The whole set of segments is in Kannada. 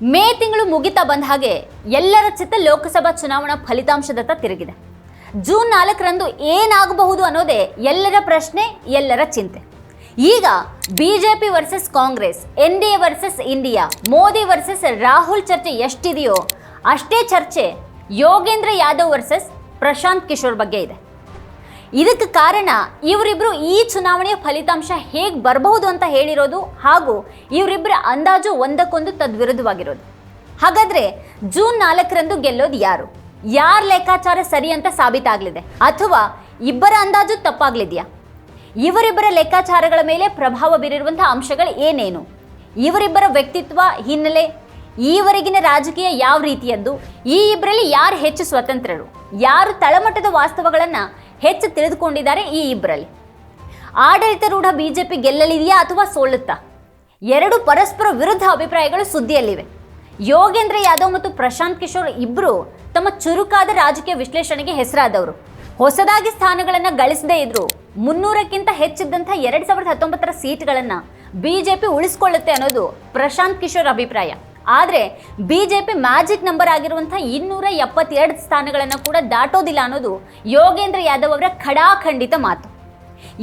ಮೇ ತಿಂಗಳು ಮುಗಿತಾ ಬಂದ ಹಾಗೆ ಎಲ್ಲರ ಚಿತ್ತ ಲೋಕಸಭಾ ಚುನಾವಣಾ ಫಲಿತಾಂಶದತ್ತ ತಿರುಗಿದೆ. ಜೂನ್ 4ರಂದು ಏನಾಗಬಹುದು ಅನ್ನೋದೇ ಎಲ್ಲರ ಪ್ರಶ್ನೆ, ಎಲ್ಲರ ಚಿಂತೆ. ಈಗ BJP versus Congress, NDA versus India, Modi versus Rahul ಚರ್ಚೆ ಎಷ್ಟಿದೆಯೋ ಅಷ್ಟೇ ಚರ್ಚೆ ಯೋಗೇಂದ್ರ ಯಾದವ್ ವರ್ಸಸ್ ಪ್ರಶಾಂತ್ ಕಿಶೋರ್ ಬಗ್ಗೆ ಇದೆ. ಇದಕ್ಕೆ ಕಾರಣ ಇವರಿಬ್ಬರು ಈ ಚುನಾವಣೆಯ ಫಲಿತಾಂಶ ಹೇಗೆ ಬರಬಹುದು ಅಂತ ಹೇಳಿರೋದು, ಹಾಗೂ ಇವರಿಬ್ಬರ ಅಂದಾಜು ಒಂದಕ್ಕೊಂದು ತದ್ವಿರುದ್ಧವಾಗಿರೋದು. ಹಾಗಾದ್ರೆ ಜೂನ್ 4ರಂದು ಗೆಲ್ಲೋದು ಯಾರು? ಯಾರ ಲೆಕ್ಕಾಚಾರ ಸರಿ ಅಂತ ಸಾಬೀತಾಗಲಿದೆ, ಅಥವಾ ಇಬ್ಬರ ಅಂದಾಜು ತಪ್ಪಾಗ್ಲಿದೆಯಾ? ಇವರಿಬ್ಬರ ಲೆಕ್ಕಾಚಾರಗಳ ಮೇಲೆ ಪ್ರಭಾವ ಬೀರಿರುವಂತಹ ಅಂಶಗಳು ಏನೇನು? ಇವರಿಬ್ಬರ ವ್ಯಕ್ತಿತ್ವ, ಹಿನ್ನೆಲೆ, ಈವರೆಗಿನ ರಾಜಕೀಯ ಯಾವ ರೀತಿಯದ್ದು? ಈ ಇಬ್ಬರಲ್ಲಿ ಯಾರು ಹೆಚ್ಚು ಸ್ವತಂತ್ರರು? ಯಾರು ತಳಮಟ್ಟದ ವಾಸ್ತವಗಳನ್ನು ಹೆಚ್ಚು ತಿಳಿದುಕೊಂಡಿದ್ದಾರೆ? ಈ ಇಬ್ಬರಲ್ಲಿ ಆಡಳಿತಾರೂಢ ಬಿಜೆಪಿ ಗೆಲ್ಲಲಿದೆಯಾ ಅಥವಾ ಸೋಲುತ್ತಾ? ಎರಡು ಪರಸ್ಪರ ವಿರುದ್ಧ ಅಭಿಪ್ರಾಯಗಳು ಸುದ್ದಿಯಲ್ಲಿವೆ. ಯೋಗೇಂದ್ರ ಯಾದವ್ ಮತ್ತು ಪ್ರಶಾಂತ್ ಕಿಶೋರ್ ಇಬ್ಬರು ತಮ್ಮ ಚುರುಕಾದ ರಾಜಕೀಯ ವಿಶ್ಲೇಷಣೆಗೆ ಹೆಸರಾದವರು. ಹೊಸದಾಗಿ ಸ್ಥಾನಗಳನ್ನು ಗಳಿಸದೇ ಇದ್ರು 300ಕ್ಕಿಂತ ಹೆಚ್ಚಿದ್ದಂಥ 2019ರ ಸೀಟ್ಗಳನ್ನು ಬಿಜೆಪಿ ಉಳಿಸ್ಕೊಳ್ಳುತ್ತೆ ಅನ್ನೋದು ಪ್ರಶಾಂತ್ ಕಿಶೋರ್ ಅಭಿಪ್ರಾಯ. ಆದರೆ ಬಿಜೆಪಿ ಮ್ಯಾಜಿಕ್ ನಂಬರ್ ಆಗಿರುವಂಥ 272 ಸ್ಥಾನಗಳನ್ನು ಕೂಡ ದಾಟೋದಿಲ್ಲ ಅನ್ನೋದು ಯೋಗೇಂದ್ರ ಯಾದವ್ ಅವರ ಖಡಾಖಂಡಿತ ಮಾತು.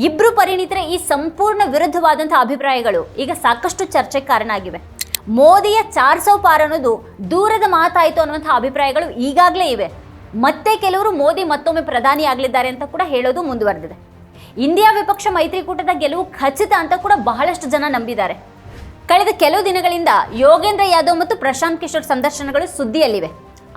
ಇಬ್ಬರು ಪರಿಣಿತರ ಈ ಸಂಪೂರ್ಣ ವಿರುದ್ಧವಾದಂಥ ಅಭಿಪ್ರಾಯಗಳು ಈಗ ಸಾಕಷ್ಟು ಚರ್ಚೆಗೆ ಕಾರಣ ಆಗಿವೆ. ಮೋದಿಯ 400 ಪಾರ್ ಅನ್ನೋದು ದೂರದ ಮಾತಾಯಿತು ಅನ್ನುವಂಥ ಅಭಿಪ್ರಾಯಗಳು ಈಗಾಗಲೇ ಇವೆ. ಮತ್ತೆ ಕೆಲವರು ಮೋದಿ ಮತ್ತೊಮ್ಮೆ ಪ್ರಧಾನಿ ಆಗಲಿದ್ದಾರೆ ಅಂತ ಕೂಡ ಹೇಳೋದು ಮುಂದುವರೆದಿದೆ. ಇಂಡಿಯಾ ವಿಪಕ್ಷ ಮೈತ್ರಿಕೂಟದ ಗೆಲುವು ಖಚಿತ ಅಂತ ಕೂಡ ಬಹಳಷ್ಟು ಜನ ನಂಬಿದ್ದಾರೆ. ಕಳೆದ ಕೆಲವು ದಿನಗಳಿಂದ ಯೋಗೇಂದ್ರ ಯಾದವ್ ಮತ್ತು ಪ್ರಶಾಂತ್ ಕಿಶೋರ್ ಸಂದರ್ಶನಗಳು ಸುದ್ದಿಯಲ್ಲಿವೆ.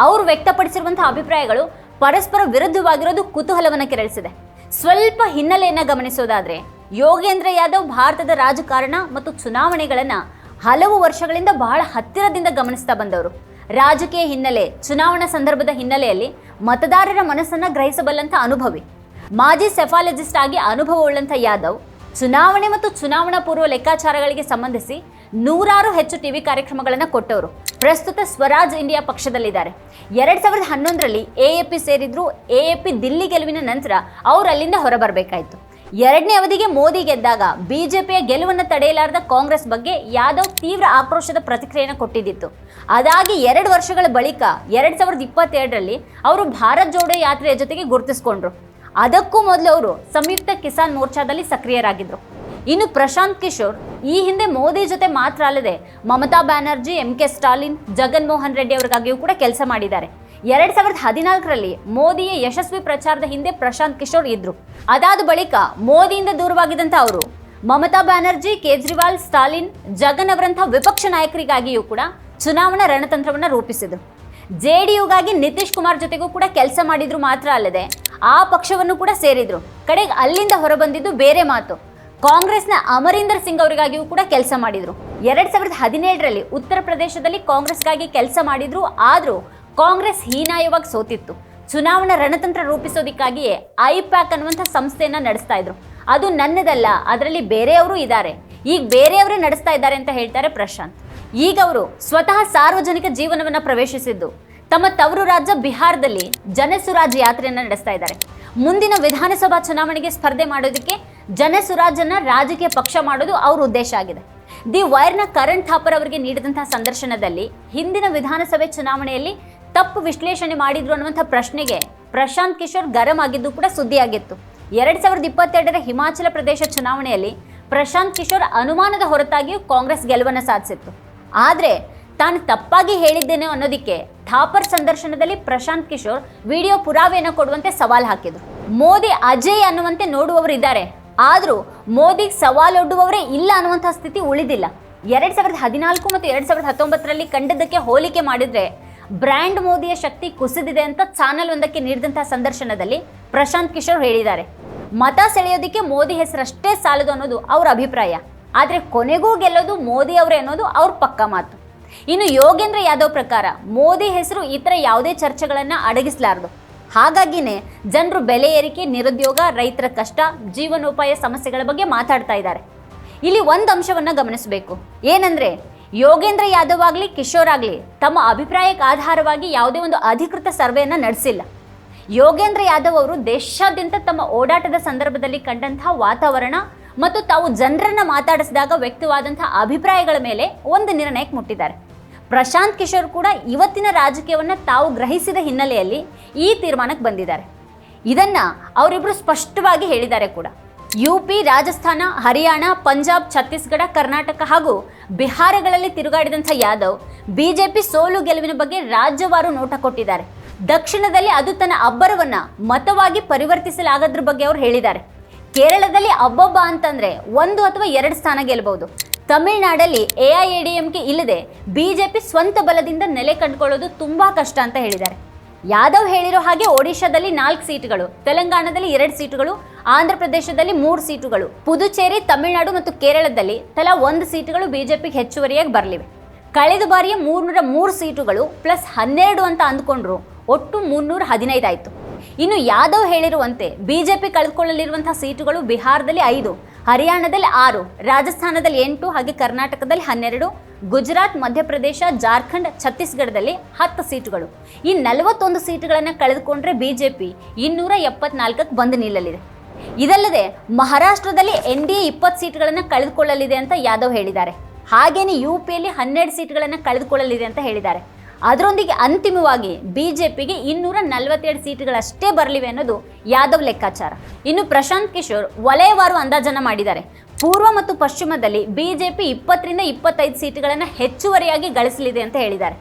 ಅವರು ವ್ಯಕ್ತಪಡಿಸಿರುವಂತಹ ಅಭಿಪ್ರಾಯಗಳು ಪರಸ್ಪರ ವಿರುದ್ಧವಾಗಿರೋದು ಕುತೂಹಲವನ್ನು ಕೆರಳಿಸಿದೆ. ಸ್ವಲ್ಪ ಹಿನ್ನೆಲೆಯನ್ನು ಗಮನಿಸೋದಾದ್ರೆ, ಯೋಗೇಂದ್ರ ಯಾದವ್ ಭಾರತದ ರಾಜಕಾರಣ ಮತ್ತು ಚುನಾವಣೆಗಳನ್ನು ಹಲವು ವರ್ಷಗಳಿಂದ ಬಹಳ ಹತ್ತಿರದಿಂದ ಗಮನಿಸ್ತಾ ಬಂದವರು. ರಾಜಕೀಯ ಹಿನ್ನೆಲೆ, ಚುನಾವಣಾ ಸಂದರ್ಭದ ಹಿನ್ನೆಲೆಯಲ್ಲಿ ಮತದಾರರ ಮನಸ್ಸನ್ನು ಗ್ರಹಿಸಬಲ್ಲಂಥ ಅನುಭವಿ. ಮಾಜಿ ಸೆಫಾಲಜಿಸ್ಟ್ ಆಗಿ ಅನುಭವವುಳ್ಳಂಥ ಯಾದವ್ ಚುನಾವಣೆ ಮತ್ತು ಚುನಾವಣಾ ಪೂರ್ವ ಲೆಕ್ಕಾಚಾರಗಳಿಗೆ ಸಂಬಂಧಿಸಿ 100 ಹೆಚ್ಚು ಟಿವಿ ಕಾರ್ಯಕ್ರಮಗಳನ್ನು ಕೊಟ್ಟವರು. ಪ್ರಸ್ತುತ ಸ್ವರಾಜ್ ಇಂಡಿಯಾ ಪಕ್ಷದಲ್ಲಿದ್ದಾರೆ. 2011ರಲ್ಲಿ AAP ಸೇರಿದ್ರು. AAP ದಿಲ್ಲಿ ಗೆಲುವಿನ ನಂತರ ಅವರು ಅಲ್ಲಿಂದ ಹೊರಬರಬೇಕಾಯಿತು. ಎರಡನೇ ಅವಧಿಗೆ ಮೋದಿ ಗೆದ್ದಾಗ ಬಿಜೆಪಿಯ ಗೆಲುವನ್ನು ತಡೆಯಲಾರದ ಕಾಂಗ್ರೆಸ್ ಬಗ್ಗೆ ಯಾದವ್ ತೀವ್ರ ಆಕ್ರೋಶದ ಪ್ರತಿಕ್ರಿಯೆಯನ್ನು ಕೊಟ್ಟಿದ್ದಿತ್ತು. ಅದಾಗಿ 2 ವರ್ಷಗಳ ಬಳಿಕ 2022ರಲ್ಲಿ ಅವರು ಭಾರತ್ ಜೋಡೋ ಯಾತ್ರೆಯ ಜೊತೆಗೆ ಗುರುತಿಸಿಕೊಂಡ್ರು. ಅದಕ್ಕೂ ಮೊದಲು ಅವರು ಸಂಯುಕ್ತ ಕಿಸಾನ್ ಮೋರ್ಚಾದಲ್ಲಿ ಸಕ್ರಿಯರಾಗಿದ್ದರು. ಇನ್ನು ಪ್ರಶಾಂತ್ ಕಿಶೋರ್ ಈ ಹಿಂದೆ ಮೋದಿ ಜೊತೆ ಮಾತ್ರ ಅಲ್ಲದೆ ಮಮತಾ ಬ್ಯಾನರ್ಜಿ, MK ಸ್ಟಾಲಿನ್, ಜಗನ್ ಮೋಹನ್ ರೆಡ್ಡಿ ಅವರಿಗಾಗಿಯೂ ಕೂಡ ಕೆಲಸ ಮಾಡಿದ್ದಾರೆ. 2014ರಲ್ಲಿ ಮೋದಿಯ ಯಶಸ್ವಿ ಪ್ರಚಾರದ ಹಿಂದೆ ಪ್ರಶಾಂತ್ ಕಿಶೋರ್ ಇದ್ರು. ಅದಾದ ಬಳಿಕ ಮೋದಿಯಿಂದ ದೂರವಾಗಿದ್ದಂಥ ಅವರು ಮಮತಾ ಬ್ಯಾನರ್ಜಿ, ಕೇಜ್ರಿವಾಲ್, ಸ್ಟಾಲಿನ್, ಜಗನ್ ಅವರಂಥ ವಿಪಕ್ಷ ನಾಯಕರಿಗಾಗಿಯೂ ಕೂಡ ಚುನಾವಣಾ ರಣತಂತ್ರವನ್ನು ರೂಪಿಸಿದರು. JDUಗಾಗಿ ನಿತೀಶ್ ಕುಮಾರ್ ಜೊತೆಗೂ ಕೂಡ ಕೆಲಸ ಮಾಡಿದ್ರು ಮಾತ್ರ ಅಲ್ಲದೆ ಆ ಪಕ್ಷವನ್ನು ಕೂಡ ಸೇರಿದ್ರು. ಕಡೆಗೆ ಅಲ್ಲಿಂದ ಹೊರಬಂದಿದ್ದು ಬೇರೆ ಮಾತು. ಕಾಂಗ್ರೆಸ್ನ ಅಮರೀಂದರ್ ಸಿಂಗ್ ಅವರಿಗಾಗಿಯೂ ಕೂಡ ಕೆಲಸ ಮಾಡಿದ್ರು. 2017ರಲ್ಲಿ ಉತ್ತರ ಪ್ರದೇಶದಲ್ಲಿ ಕಾಂಗ್ರೆಸ್ಗಾಗಿ ಕೆಲಸ ಮಾಡಿದ್ರು. ಆದರೂ ಕಾಂಗ್ರೆಸ್ ಹೀನಾಯವಾಗಿ ಸೋತಿತ್ತು. ಚುನಾವಣಾ ರಣತಂತ್ರ ರೂಪಿಸೋದಕ್ಕಾಗಿಯೇ ಐಪ್ಯಾಕ್ ಅನ್ನುವಂಥ ಸಂಸ್ಥೆಯನ್ನು ನಡೆಸ್ತಾ ಇದ್ರು. ಅದು ನನ್ನದಲ್ಲ, ಅದರಲ್ಲಿ ಬೇರೆಯವರು ಇದ್ದಾರೆ, ಈಗ ಬೇರೆಯವರೇ ನಡೆಸ್ತಾ ಇದ್ದಾರೆ ಅಂತ ಹೇಳ್ತಾರೆ ಪ್ರಶಾಂತ್. ಈಗ ಅವರು ಸ್ವತಃ ಸಾರ್ವಜನಿಕ ಜೀವನವನ್ನು ಪ್ರವೇಶಿಸಿದ್ದು ತಮ್ಮ ತವರು ರಾಜ್ಯ ಬಿಹಾರದಲ್ಲಿ ಜನಸುರಾಜ್ ಯಾತ್ರೆಯನ್ನು ನಡೆಸ್ತಾ ಇದ್ದಾರೆ. ಮುಂದಿನ ವಿಧಾನಸಭಾ ಚುನಾವಣೆಗೆ ಸ್ಪರ್ಧೆ ಮಾಡೋದಕ್ಕೆ ಜನಸುರಾಜನ್ನ ರಾಜಕೀಯ ಪಕ್ಷ ಮಾಡೋದು ಅವ್ರ ಉದ್ದೇಶ ಆಗಿದೆ. ದಿ ವೈರ್ನ ಕರಣ್ ಥಾಪರ್ ಅವರಿಗೆ ನೀಡಿದಂತಹ ಸಂದರ್ಶನದಲ್ಲಿ ಹಿಂದಿನ ವಿಧಾನಸಭೆ ಚುನಾವಣೆಯಲ್ಲಿ ತಪ್ಪು ವಿಶ್ಲೇಷಣೆ ಮಾಡಿದ್ರು ಅನ್ನುವಂಥ ಪ್ರಶ್ನೆಗೆ ಪ್ರಶಾಂತ್ ಕಿಶೋರ್ ಗರಂ ಆಗಿದ್ದು ಕೂಡ ಸುದ್ದಿಯಾಗಿತ್ತು. 2022ರ ಹಿಮಾಚಲ ಪ್ರದೇಶ ಚುನಾವಣೆಯಲ್ಲಿ ಪ್ರಶಾಂತ್ ಕಿಶೋರ್ ಅನುಮಾನದ ಹೊರತಾಗಿಯೂ ಕಾಂಗ್ರೆಸ್ ಗೆಲುವನ್ನು ಸಾಧಿಸಿತ್ತು. ಆದರೆ ತಾನು ತಪ್ಪಾಗಿ ಹೇಳಿದ್ದೇನೆ ಅನ್ನೋದಕ್ಕೆ ಥಾಪರ್ ಸಂದರ್ಶನದಲ್ಲಿ ಪ್ರಶಾಂತ್ ಕಿಶೋರ್ ವಿಡಿಯೋ ಪುರಾವೆಯನ್ನು ಕೊಡುವಂತೆ ಸವಾಲು ಹಾಕಿದ್ರು. ಮೋದಿ ಅಜಯ್ ಅನ್ನುವಂತೆ ನೋಡುವವರು ಇದ್ದಾರೆ, ಆದರೂ ಮೋದಿಗೆ ಸವಾಲೊಡ್ಡುವವರೇ ಇಲ್ಲ ಅನ್ನುವಂಥ ಸ್ಥಿತಿ ಉಳಿದಿಲ್ಲ. 2014 ಮತ್ತು 2019ರಲ್ಲಿ ಕಂಡದ್ದಕ್ಕೆ ಹೋಲಿಕೆ ಮಾಡಿದರೆ ಬ್ರ್ಯಾಂಡ್ ಮೋದಿಯ ಶಕ್ತಿ ಕುಸಿದಿದೆ ಅಂತ ಚಾನೆಲ್ ಒಂದಕ್ಕೆ ನೀಡಿದಂಥ ಸಂದರ್ಶನದಲ್ಲಿ ಪ್ರಶಾಂತ್ ಕಿಶೋರ್ ಹೇಳಿದ್ದಾರೆ. ಮತ ಸೆಳೆಯೋದಕ್ಕೆ ಮೋದಿ ಹೆಸರಷ್ಟೇ ಸಾಲದು ಅನ್ನೋದು ಅವ್ರ ಅಭಿಪ್ರಾಯ. ಆದರೆ ಕೊನೆಗೂ ಗೆಲ್ಲೋದು ಮೋದಿ ಅವರೇ ಅನ್ನೋದು ಅವ್ರ ಪಕ್ಕಾ ಮಾತು. ಇನ್ನು ಯೋಗೇಂದ್ರ ಯಾದವ್ ಪ್ರಕಾರ ಮೋದಿ ಹೆಸರು ಇತರ ಯಾವುದೇ ಚರ್ಚೆಗಳನ್ನು ಅಡಗಿಸಲಾರದು. ಹಾಗಾಗಿನೇ ಜನರು ಬೆಲೆ ಏರಿಕೆ, ನಿರುದ್ಯೋಗ, ರೈತರ ಕಷ್ಟ, ಜೀವನೋಪಾಯ ಸಮಸ್ಯೆಗಳ ಬಗ್ಗೆ ಮಾತಾಡ್ತಾ ಇದ್ದಾರೆ. ಇಲ್ಲಿ ಒಂದು ಅಂಶವನ್ನು ಗಮನಿಸಬೇಕು. ಏನಂದರೆ, ಯೋಗೇಂದ್ರ ಯಾದವ್ ಆಗಲಿ ಕಿಶೋರ್ ಆಗಲಿ ತಮ್ಮ ಅಭಿಪ್ರಾಯಕ್ಕೆ ಆಧಾರವಾಗಿ ಯಾವುದೇ ಒಂದು ಅಧಿಕೃತ ಸರ್ವೆಯನ್ನು ನಡೆಸಿಲ್ಲ. ಯೋಗೇಂದ್ರ ಯಾದವ್ ಅವರು ದೇಶಾದ್ಯಂತ ತಮ್ಮ ಓಡಾಟದ ಸಂದರ್ಭದಲ್ಲಿ ಕಂಡಂತಹ ವಾತಾವರಣ ಮತ್ತು ತಾವು ಜನರನ್ನ ಮಾತಾಡಿಸಿದಾಗ ವ್ಯಕ್ತವಾದಂತಹ ಅಭಿಪ್ರಾಯಗಳ ಮೇಲೆ ಒಂದು ನಿರ್ಣಯಕ್ಕೆ ಮುಟ್ಟಿದ್ದಾರೆ. ಪ್ರಶಾಂತ್ ಕಿಶೋರ್ ಕೂಡ ಇವತ್ತಿನ ರಾಜಕೀಯವನ್ನು ತಾವು ಗ್ರಹಿಸಿದ ಹಿನ್ನೆಲೆಯಲ್ಲಿ ಈ ತೀರ್ಮಾನಕ್ಕೆ ಬಂದಿದ್ದಾರೆ. ಇದನ್ನ ಅವರಿಬ್ಬರು ಸ್ಪಷ್ಟವಾಗಿ ಹೇಳಿದ್ದಾರೆ ಕೂಡ. ಯುಪಿ, ರಾಜಸ್ಥಾನ, ಹರಿಯಾಣ, ಪಂಜಾಬ್, ಛತ್ತೀಸ್ಗಢ, ಕರ್ನಾಟಕ ಹಾಗೂ ಬಿಹಾರಗಳಲ್ಲಿ ತಿರುಗಾಡಿದಂಥ ಯಾದವ್ ಬಿಜೆಪಿ ಸೋಲು ಗೆಲುವಿನ ಬಗ್ಗೆ ರಾಜ್ಯವಾರು ನೋಟ ಕೊಟ್ಟಿದ್ದಾರೆ. ದಕ್ಷಿಣದಲ್ಲಿ ಅದು ತನ್ನ ಅಬ್ಬರವನ್ನ ಮತವಾಗಿ ಪರಿವರ್ತಿಸಲಾಗದ್ರ ಬಗ್ಗೆ ಅವರು ಹೇಳಿದ್ದಾರೆ. ಕೇರಳದಲ್ಲಿ ಅಬ್ಬಬ್ಬ ಅಂತಂದ್ರೆ 1 ಅಥವಾ 2 ಸ್ಥಾನ ಗೆಲ್ಲಬಹುದು. ತಮಿಳುನಾಡಲ್ಲಿ AIADMಕೆ ಇಲ್ಲದೆ ಬಿಜೆಪಿ ಸ್ವಂತ ಬಲದಿಂದ ನೆಲೆ ಕಂಡುಕೊಳ್ಳೋದು ತುಂಬಾ ಕಷ್ಟ ಅಂತ ಹೇಳಿದ್ದಾರೆ. ಯಾದವ್ ಹೇಳಿರೋ ಹಾಗೆ ಒಡಿಶಾದಲ್ಲಿ 4 ಸೀಟುಗಳು, ತೆಲಂಗಾಣದಲ್ಲಿ 2 ಸೀಟುಗಳು, ಆಂಧ್ರ ಪ್ರದೇಶದಲ್ಲಿ 3 ಸೀಟುಗಳು, ಪುದುಚೇರಿ, ತಮಿಳುನಾಡು ಮತ್ತು ಕೇರಳದಲ್ಲಿ ತಲಾ 1 ಸೀಟುಗಳು ಬಿಜೆಪಿಗೆ ಹೆಚ್ಚುವರಿಯಾಗಿ ಬರಲಿವೆ. ಕಳೆದ ಬಾರಿಯ 303 ಸೀಟುಗಳು ಪ್ಲಸ್ 12 ಅಂತ ಅಂದ್ಕೊಂಡ್ರು ಒಟ್ಟು 315 ಆಯಿತು. ಇನ್ನು ಯಾದವ್ ಹೇಳಿರುವಂತೆ ಬಿಜೆಪಿ ಕಳೆದುಕೊಳ್ಳಲಿರುವಂತಹ ಸೀಟುಗಳು ಬಿಹಾರದಲ್ಲಿ 5, ಹರಿಯಾಣದಲ್ಲಿ 6, ರಾಜಸ್ಥಾನದಲ್ಲಿ 8 ಹಾಗೆ ಕರ್ನಾಟಕದಲ್ಲಿ 12, ಗುಜರಾತ್, ಮಧ್ಯಪ್ರದೇಶ, ಜಾರ್ಖಂಡ್, ಛತ್ತೀಸ್ಗಢದಲ್ಲಿ 10 ಸೀಟುಗಳು. ಈ 41 ಸೀಟುಗಳನ್ನು ಕಳೆದುಕೊಂಡ್ರೆ ಬಿಜೆಪಿ 274ಕ್ಕೆ ಬಂದು ನಿಲ್ಲಲಿದೆ. ಇದಲ್ಲದೆ ಮಹಾರಾಷ್ಟ್ರದಲ್ಲಿ NDA 20 ಸೀಟುಗಳನ್ನು ಕಳೆದುಕೊಳ್ಳಲಿದೆ ಅಂತ ಯಾದವ್ ಹೇಳಿದ್ದಾರೆ. ಹಾಗೇನೆ ಯುಪಿಯಲ್ಲಿ 12 ಸೀಟುಗಳನ್ನು ಕಳೆದುಕೊಳ್ಳಲಿದೆ ಅಂತ ಹೇಳಿದ್ದಾರೆ. ಅದರೊಂದಿಗೆ ಅಂತಿಮವಾಗಿ ಬಿಜೆಪಿಗೆ 242 ಸೀಟುಗಳಷ್ಟೇ ಬರಲಿವೆ ಅನ್ನೋದು ಯಾದವ್ ಲೆಕ್ಕಾಚಾರ. ಇನ್ನು ಪ್ರಶಾಂತ್ ಕಿಶೋರ್ ವಲಯವಾರು ಅಂದಾಜನ್ನು ಮಾಡಿದ್ದಾರೆ. ಪೂರ್ವ ಮತ್ತು ಪಶ್ಚಿಮದಲ್ಲಿ ಬಿಜೆಪಿ 20ರಿಂದ 25 ಸೀಟುಗಳನ್ನು ಹೆಚ್ಚುವರಿಯಾಗಿ ಗಳಿಸಲಿದೆ ಅಂತ ಹೇಳಿದ್ದಾರೆ.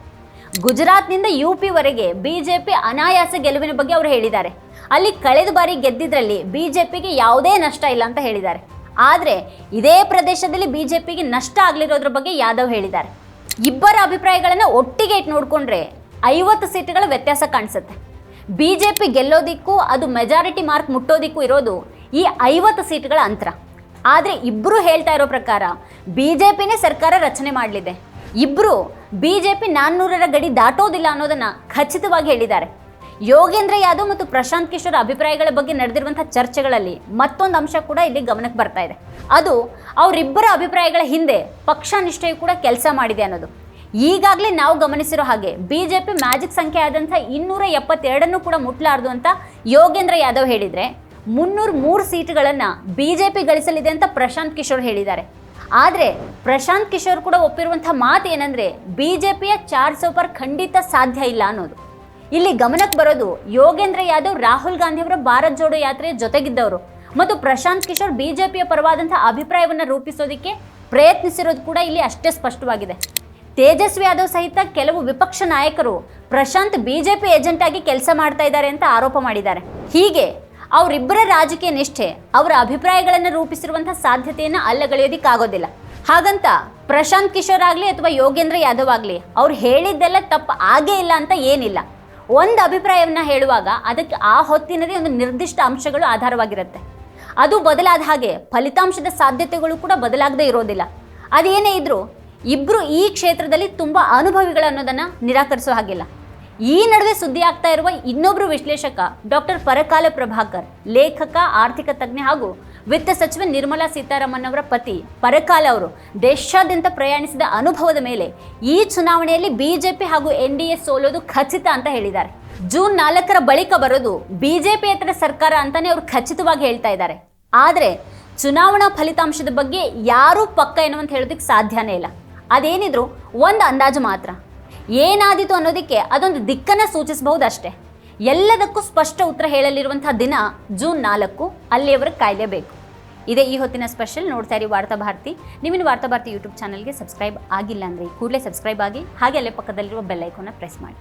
ಗುಜರಾತ್ನಿಂದ UPವರೆಗೆ ಬಿಜೆಪಿ ಅನಾಯಾಸ ಗೆಲುವಿನ ಬಗ್ಗೆ ಅವರು ಹೇಳಿದ್ದಾರೆ. ಅಲ್ಲಿ ಕಳೆದ ಬಾರಿ ಗೆದ್ದಿದ್ರಲ್ಲಿ ಬಿಜೆಪಿಗೆ ಯಾವುದೇ ನಷ್ಟ ಇಲ್ಲ ಅಂತ ಹೇಳಿದ್ದಾರೆ. ಆದರೆ ಇದೇ ಪ್ರದೇಶದಲ್ಲಿ ಬಿಜೆಪಿಗೆ ನಷ್ಟ ಆಗಲಿರೋದ್ರ ಬಗ್ಗೆ ಯಾದವ್ ಹೇಳಿದ್ದಾರೆ. ಇಬ್ಬರ ಅಭಿಪ್ರಾಯಗಳನ್ನು ಒಟ್ಟಿಗೆ ಇಟ್ಟು ನೋಡಿಕೊಂಡ್ರೆ 50 ಸೀಟುಗಳ ವ್ಯತ್ಯಾಸ ಕಾಣಿಸುತ್ತೆ. ಬಿಜೆಪಿ ಗೆಲ್ಲೋದಿಕ್ಕೂ ಅದು ಮೆಜಾರಿಟಿ ಮಾರ್ಕ್ ಮುಟ್ಟೋದಿಕ್ಕೂ ಇರೋದು ಈ 50 ಸೀಟುಗಳ ಅಂತರ. ಆದರೆ ಇಬ್ಬರು ಹೇಳ್ತಾ ಇರೋ ಪ್ರಕಾರ ಬಿಜೆಪಿನೇ ಸರ್ಕಾರ ರಚನೆ ಮಾಡಲಿದೆ. ಇಬ್ಬರು ಬಿಜೆಪಿ 400ರ ಗಡಿ ದಾಟೋದಿಲ್ಲ ಅನ್ನೋದನ್ನ ಖಚಿತವಾಗಿ ಹೇಳಿದ್ದಾರೆ. ಯೋಗೇಂದ್ರ ಯಾದವ್ ಮತ್ತು ಪ್ರಶಾಂತ್ ಕಿಶೋರ್ ಅಭಿಪ್ರಾಯಗಳ ಬಗ್ಗೆ ನಡೆದಿರುವಂತಹ ಚರ್ಚೆಗಳಲ್ಲಿ ಮತ್ತೊಂದು ಅಂಶ ಕೂಡ ಇಲ್ಲಿ ಗಮನಕ್ಕೆ ಬರ್ತಾ ಇದೆ. ಅದು ಅವರಿಬ್ಬರ ಅಭಿಪ್ರಾಯಗಳ ಹಿಂದೆ ಪಕ್ಷ ನಿಷ್ಠೆಯು ಕೂಡ ಕೆಲಸ ಮಾಡಿದೆ ಅನ್ನೋದು. ಈಗಾಗಲೇ ನಾವು ಗಮನಿಸಿರೋ ಹಾಗೆ ಬಿಜೆಪಿ ಮ್ಯಾಜಿಕ್ ಸಂಖ್ಯೆ ಆದಂಥ 272 ಕೂಡ ಮುಟ್ಲಾರ್ದು ಅಂತ ಯೋಗೇಂದ್ರ ಯಾದವ್ ಹೇಳಿದರೆ 303 ಸೀಟುಗಳನ್ನು ಬಿಜೆಪಿ ಗಳಿಸಲಿದೆ ಅಂತ ಪ್ರಶಾಂತ್ ಕಿಶೋರ್ ಹೇಳಿದ್ದಾರೆ. ಆದರೆ ಪ್ರಶಾಂತ್ ಕಿಶೋರ್ ಕೂಡ ಒಪ್ಪಿರುವಂಥ ಮಾತು ಏನಂದರೆ ಬಿಜೆಪಿಯ 400 ಪರ್ ಖಂಡಿತ ಸಾಧ್ಯ ಇಲ್ಲ ಅನ್ನೋದು. ಇಲ್ಲಿ ಗಮನಕ್ಕೆ ಬರೋದು ಯೋಗೇಂದ್ರ ಯಾದವ್ ರಾಹುಲ್ ಗಾಂಧಿ ಅವರ ಭಾರತ್ ಜೋಡೋ ಯಾತ್ರೆಯ ಜೊತೆಗಿದ್ದವರು ಮತ್ತು ಪ್ರಶಾಂತ್ ಕಿಶೋರ್ ಬಿಜೆಪಿಯ ಪರವಾದಂತಹ ಅಭಿಪ್ರಾಯವನ್ನು ರೂಪಿಸೋದಕ್ಕೆ ಪ್ರಯತ್ನಿಸಿರೋದು ಕೂಡ ಇಲ್ಲಿ ಅಷ್ಟೇ ಸ್ಪಷ್ಟವಾಗಿದೆ. ತೇಜಸ್ವಿ ಯಾದವ್ ಸಹಿತ ಕೆಲವು ವಿಪಕ್ಷ ನಾಯಕರು ಪ್ರಶಾಂತ್ ಬಿಜೆಪಿ ಏಜೆಂಟ್ ಆಗಿ ಕೆಲಸ ಮಾಡ್ತಾ ಇದ್ದಾರೆ ಅಂತ ಆರೋಪ ಮಾಡಿದ್ದಾರೆ. ಹೀಗೆ ಅವರಿಬ್ಬರ ರಾಜಕೀಯ ನಿಷ್ಠೆ ಅವರ ಅಭಿಪ್ರಾಯಗಳನ್ನು ರೂಪಿಸಿರುವಂತಹ ಸಾಧ್ಯತೆಯನ್ನು ಅಲ್ಲಗಳೆಯೋದಿಕ್ಕಾಗೋದಿಲ್ಲ. ಹಾಗಂತ ಪ್ರಶಾಂತ್ ಕಿಶೋರ್ ಆಗಲಿ ಅಥವಾ ಯೋಗೇಂದ್ರ ಯಾದವ್ ಆಗಲಿ ಅವ್ರು ಹೇಳಿದ್ದೆಲ್ಲ ತಪ್ಪು ಆಗೇ ಇಲ್ಲ ಅಂತ ಏನಿಲ್ಲ. ಒಂದು ಅಭಿಪ್ರಾಯವನ್ನು ಹೇಳುವಾಗ ಅದಕ್ಕೆ ಆ ಹೊತ್ತಿನದೇ ಒಂದು ನಿರ್ದಿಷ್ಟ ಅಂಶಗಳು ಆಧಾರವಾಗಿರುತ್ತೆ. ಅದು ಬದಲಾದ ಹಾಗೆ ಫಲಿತಾಂಶದ ಸಾಧ್ಯತೆಗಳು ಕೂಡ ಬದಲಾಗದೇ ಇರೋದಿಲ್ಲ. ಅದೇನೇ ಇದ್ರೂ ಇಬ್ಬರು ಈ ಕ್ಷೇತ್ರದಲ್ಲಿ ತುಂಬ ಅನುಭವಿಗಳು ಅನ್ನೋದನ್ನು ನಿರಾಕರಿಸೋ ಹಾಗಿಲ್ಲ. ಈ ನಡುವೆ ಸುದ್ದಿ ಆಗ್ತಾ ಇರುವ ಇನ್ನೊಬ್ಬರು ವಿಶ್ಲೇಷಕ ಡಾಕ್ಟರ್ ಪರಕಾಲ ಪ್ರಭಾಕರ್, ಲೇಖಕ, ಆರ್ಥಿಕ ತಜ್ಞ ಹಾಗೂ ವಿತ್ತ ಸಚಿವೆ ನಿರ್ಮಲಾ ಸೀತಾರಾಮನ್ ಅವರ ಪತಿ ಪರಕಾಲ ಅವರು ದೇಶಾದ್ಯಂತ ಪ್ರಯಾಣಿಸಿದ ಅನುಭವದ ಮೇಲೆ ಈ ಚುನಾವಣೆಯಲ್ಲಿ ಬಿಜೆಪಿ ಹಾಗೂ NDA ಸೋಲೋದು ಖಚಿತ ಅಂತ ಹೇಳಿದ್ದಾರೆ. ಜೂನ್ 4ರ ಬಳಿಕ ಬರೋದು ಬಿಜೆಪಿಯೇತರ ಸರ್ಕಾರ ಅಂತಾನೆ ಅವರು ಖಚಿತವಾಗಿ ಹೇಳ್ತಾ ಇದ್ದಾರೆ. ಆದರೆ ಚುನಾವಣಾ ಫಲಿತಾಂಶದ ಬಗ್ಗೆ ಯಾರೂ ಪಕ್ಕ ಎನ್ನುವಂತ ಹೇಳೋದಕ್ಕೆ ಸಾಧ್ಯನೇ ಇಲ್ಲ. ಅದೇನಿದ್ರು ಒಂದು ಅಂದಾಜು ಮಾತ್ರ. ಏನಾದೀತು ಅನ್ನೋದಕ್ಕೆ ಅದೊಂದು ದಿಕ್ಕನ್ನು ಸೂಚಿಸಬಹುದು ಅಷ್ಟೇ. ಎಲ್ಲದಕ್ಕೂ ಸ್ಪಷ್ಟ ಉತ್ತರ ಹೇಳಲಿರುವಂತಹ ದಿನ ಜೂನ್ 4. ಅಲ್ಲಿಯವರೆಗೆ ಕಾಯಲೇಬೇಕು. ಇದೇ ಈ ಹೊತ್ತಿನ ಸ್ಪೆಷಲ್. ನೋಡ್ತಾ ಇರಿ ವಾರ್ತಾ ಭಾರತಿ. ನೀವಿನ್ನು ವಾರ್ತಾ ಭಾರತಿ ಯೂಟ್ಯೂಬ್ ಚಾನಲ್ಗೆ ಸಬ್ಸ್ಕ್ರೈಬ್ ಆಗಿಲ್ಲ ಅಂದರೆ ಕೂಡಲೇ ಸಬ್ಸ್ಕ್ರೈಬ್ ಆಗಿ, ಹಾಗೆ ಅಲ್ಲೇ ಪಕ್ಕದಲ್ಲಿರುವ ಬೆಲ್ ಐಕಾನ್ನ ಪ್ರೆಸ್ ಮಾಡಿ.